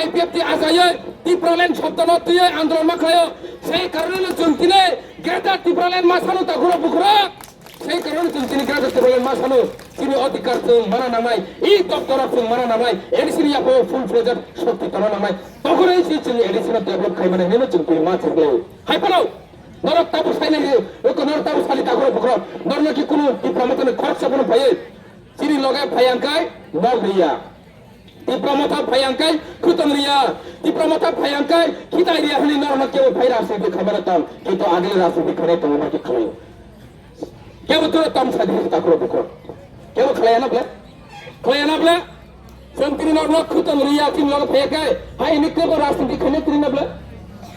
IPF ti ajaye Tipraland shobdano tuye andolon maklayo sei karone jungtine Greta Tipraland masano ta guro bukro সেই কারণে তিনি গ্রাজতে বলেন মাসানো তিনি অধিকার মানা নামাই এই দপ্তর মানা নামাই এডিসিনি আপো ফুল ফ্লেজার শক্তি তারা নামাই তখন এই তিনি এডিসিনি ডেভেলপ খাই মানে নেমে চুন তুই মাছ গেল হাই পালাও নরক তাপু সাইনে ওকে নরক তাপু সালি তাগর বকর নর নাকি কোনো কি প্রমতনে খরচ বন ভাই তিনি লগায় ভাইয়াঙ্কাই নগরিয়া ti promotor phayangkai khutam riya ti promoter phayangkai khitai riya hli nor nakke o bhai rasa ke khabar tam kintu agile rasa ke khare to ma ke khale ke betul tam sadi ta kro bukro ke o khlaya na bla samkini nor nak khutam riya tin log phayangkai hai nikke ko rasa ke khane tin na bla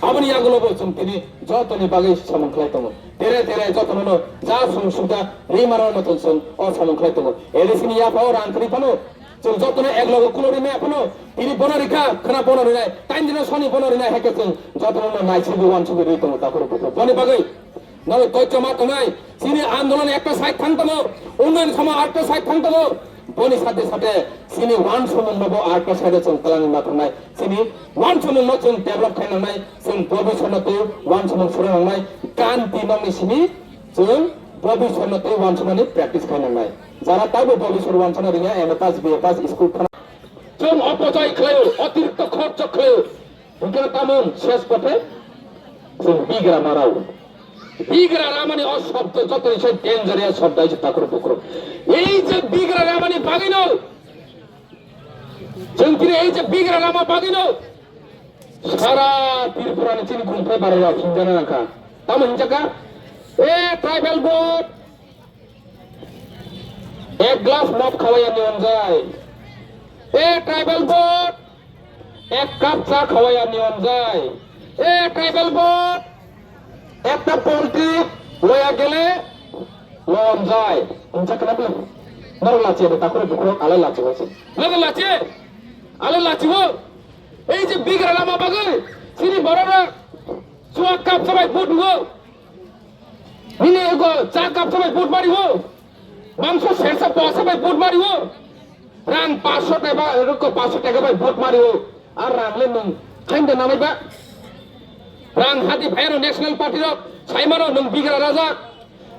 abani yagulo bo samkini jotoni bagai samang khlai to tere jotono no ja sum suda ri marar motol sun o samang khlai to elisini ya paur ankri pano जों जतने एक लोग कुलोरी में अपनो इनी बनरिका खना बनरि नाय time दिन सनी बनरि नाय हेके जों जतने नाय छबि वान छबि रे तम ताकर बको बने बागै नले तोच मा तनाय सिनी आंदोलन একটা সাইড থাকতমো উন্নয়ন সময় আরেকটা সাইড থাকতমো বনি সাথে সাথে সিনি ওয়ান সমন নব আরেকটা সাইডে जों কালানি না তনাই সিনি ওয়ান সমন ন जों डेभलप খাইনা नाय जों ভবিষ্যতে ওয়ান সমন সুরা नाय কান্তি নমি সিনি जों ভবিষ্যতে ওয়ান সমনি প্র্যাকটিস খাইনা नाय যারা তাইবো ভবিষ্যৎ ওয়ানছনা রিয়া এমএপাস বিএপাস স্কুল খানা जों অপচয় খায়ো অতিরিক্ত খরচ খায়ো উনকে তামন শেষ পথে जों বিগ্রা মারাও বিগ্রা রামানি অশব্দ যত সেই ডেঞ্জারিয়াস শব্দ আছে তাকর বকর এই যে বিগ্রা রামানি বাগিনো जों কি এই যে বিগ্রা রামা বাগিনো সারা ত্রিপুরানি চিনি ঘুমতে পারে না চিন্তানা রাখা তামন জায়গা এ ট্রাইবাল ভোট एक ग्लास मद खावाया नियम जाय ए ट्राइबल भोट एक कप चा खावाया नियम जाय ए ट्राइबल भोट একটা পোল্ট্রি লয়া গেলে লম যায় ইনচা কেন বলে নর লাচে এটা করে বুকরো আলে লাচে হইছে আলে লাচে হো এই যে বিগরা লামা বাগে সিনি বড়রা সুয়া কাপ সবাই ভোট হো নিনে এগো চা কাপ সবাই ভোট মারি হো মাংস শেরসা পয়সা ভাই ভোট মারিও রাং 500 টাকা এরকম 500 টাকা ভাই ভোট মারিও আর রাংলে নং খাইন্দে নামাইবা রাং হাতি ভাইরো ন্যাশনাল পার্টির সাইমানো নং বিগ্রা রাজা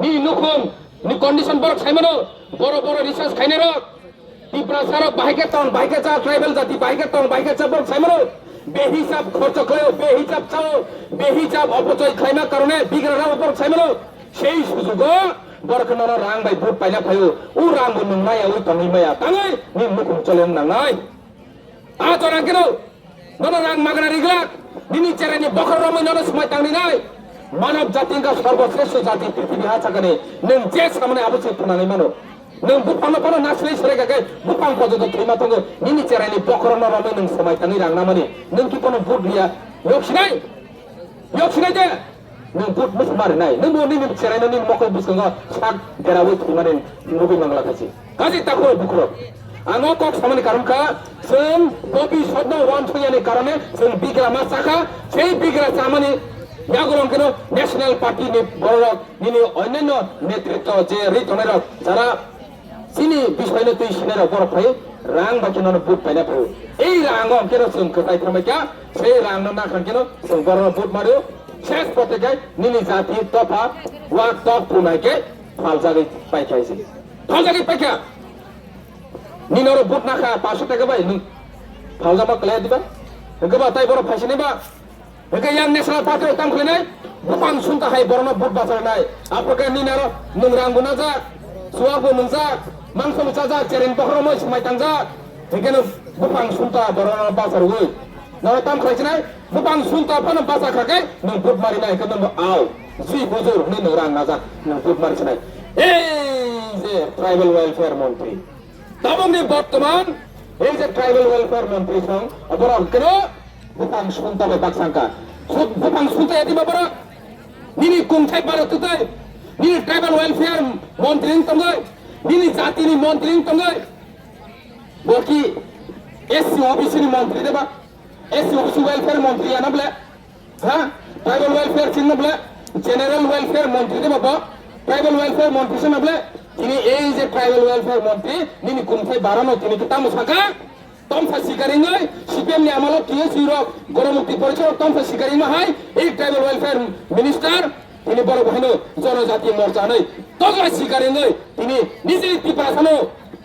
নি নুখম নি কন্ডিশন বড় সাইমানো বড় বড় রিসার্চ খাইনে রক ত্রিপুরা সার বাইকে চা ট্রাইবাল জাতি বাইকে চা বড় সাইমানো বেহিসাব খরচ খাও বেহিসাব চাও বেহিসাব অপচয় খাইনা কারণে বিগ্রা রাজা বড় সাইমানো সেই সুযোগ বরকনর রাং বাই ভোট পাইনা ফায়ো উ রাং বন নাই ওই তঙ্গি মায়া তাঙ্গই নি মুকুম চলেন নাংনাই আ তোরা কেন নন রাং মাগনা রিগলা দিনি চেরানি বখর রমই নন সময় তাংনি নাই মানব জাতি কা সর্বশ্রেষ্ঠ জাতি পৃথিবী হাচাকানে নং যে সামনে আবছে তুনানি মানো নং বুপানো পানো নাসলে সরে গাগে বুপাং পর্যন্ত থইমা তঙ্গ নিনি চেরানি বখর রমই নং সময় তাংনি রাং না মানে নং কি কোনো ভোট দিয়া ইয়কসিনাই দে nung put mus mari nai nung boni ni cerai ni mokoi busanga sak derawe thumarin nubi mangla kasi takho bukro ano kok samani karon ka sen bobi sodno wan thoyani karone sen bigra ma saka sei bigra samani yaguron keno national party ni borok ni onenno netritto je ritonero jara sini bishoyne tui sinero borok phai rang bakino put paina phai ei rang keno sen kotai thamaika sei rang na kan keno sen borok put mario শেষ পথে যায় নিনি জাতি তফা walk তফ পুনাইকে ফালজাগি পাইখাইছে ফালজাগি পাইখা নিনর বুট না খা 500 টাকা ভাই নি ফালজামা কলে দিবা গবা তাই বড় ফাইছে নিবা একে ইয়াং ন্যাশনাল পার্টি কাম করে নাই বুপাং শুনতা হাই বড় না বুট বাজার নাই আপনাকে নিনার নুং রাঙ্গু না যা সুয়াবো নুং যা মাংস মুচা যা চেরেন বহরমই সময় তাং যা এখানে বুপাং শুনতা বড় না বাজার হই Nawa tam khaisi nai bupang sunta pana basa khakai nung put mari nai ka nung au zui bozor ni nung rang naza nung put mari nai এই যে ট্রাইবাল ওয়েলফেয়ার মন্ত্রী তবনি বর্তমান এই যে ট্রাইবাল ওয়েলফেয়ার মন্ত্রী সং অপরাধ কেন বুপাং শুনতা বে বাকসাঙ্কা বুপাং শুনতা এদি বাবরা নিনি কুংথাই বারতুতে নিনি ট্রাইবাল ওয়েলফেয়ার মন্ত্রী তঙ্গই নিনি জাতি নি মন্ত্রী তঙ্গই বকি এসসি ওবিসি নি মন্ত্রী দেবা এসসি ওবিসি ওয়েলফেয়ার মন্ত্রী আনাবলে হ্যাঁ ট্রাইবাল ওয়েলফেয়ার চিহ্নবলে জেনারেল ওয়েলফেয়ার মন্ত্রী দেবা ট্রাইবাল ওয়েলফেয়ার মন্ত্রী শোনাবলে তিনি এই যে ট্রাইবাল ওয়েলফেয়ার মন্ত্রী নিনি কুংথাই বারানো তিনি কি তামু সাকা তমফা শিকারি নয় সিপিএম নি আমল টিএস ইউরোপ গণমুক্তি পরিষদ তমফা শিকারি মাহাই এই ট্রাইবাল ওয়েলফেয়ার মিনিস্টার তিনি বড় ভাইনো জনজাতীয় মোর্চা নয় তগলা শিকারি নয় তিনি নিজেই ত্রিপুরাসানো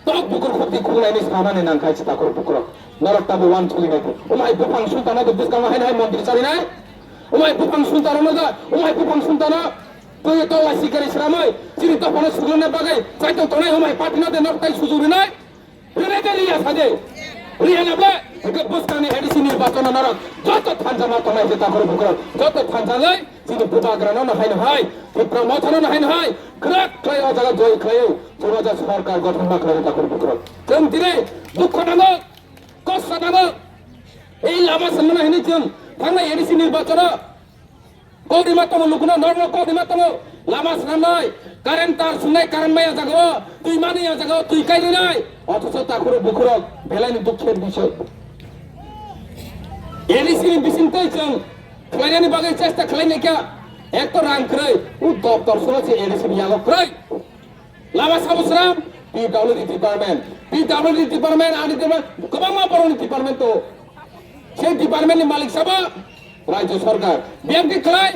তক বুকুর ক্ষতি খুঁজনায়নি সানানে নাংখাইছে তাকর বুকুর নরকটাবো ওয়ান ছবি নাই ওমাই বুফাং সুলতানা তো বুঝকাম হাই নাই মন্ত্রী চারি নাই ওমাই বুফাং সুলতানা না ওমাই বুফাং সুলতানা তুই তগলা শিকারি শ্রামই চিনি তপনে সুগনে বাগাই চাইতো তনাই ওমাই পাটিনাতে নরকটাই সুজুরি নাই রেগে লিয়া সাদে রিয়া নাবে একে বুঝকানি এডিসি নির্বাচন নরক যত থানজা মাতনাই যে তাকর বুকুর যত থানজা লই চিনি বুবাগ্রানো না হাই নাই ত্রিপুরা মথানো না হাই নাই ক্রাক ক্লাই অজাগা জয় ক্লাই জনজা সরকার গঠন না করে তাকর বুকুর जों दिनै दुखु नाङो कष्ट नाङो এই লামা সামনে হিনি जों थांनाय एडिसि निर्वाचनाव कौदिमा तम लुकुना नर्म कौदिमा तम लामा सामनाय कारेन्ट तार सुनाय कारेन्ट माया जागो तुई मानिया जागो तुई काइनि नाय অথচ তাকর বুকুর বেলানি দুঃখের বিষয় एडिसि नि बिसिनतै जों खालायनायनि बागै চেষ্টা खालायनायखा एक तो रां क्रै उ दफ्तर सुनासे एडिसि नि यागो क्रै लामा साबुसराम PWD डिपार्टमेंट आदि गोबां बर'नि डिपार्टमेंट तो সেই ডিপার্টমেন্টनि मालिक साबा राज्य सरकार बिएमपि खालाय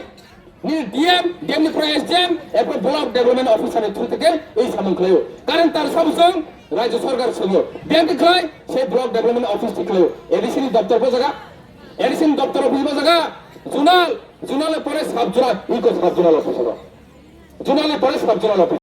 नि डिएम डिएम निफ्राय एसडिएम एरपर ब्लक डेभलपमेंट अफिसारनि थ्रु থেকে এই সামন খালাयो কারণ তার সাবসং राज्य सरकार सङो बिएमपि खालाय সেই ब्लक डेभलपमेंट अफिस थि खालायो एडिसि नि दफ्तर बो जागा एडिसि नि दफ्तर अफिस बो जागा जुनाल जुनाले परे साब जुनाल इको साब जुनाल अफिस जुनाले परे साब जुनाल अफिस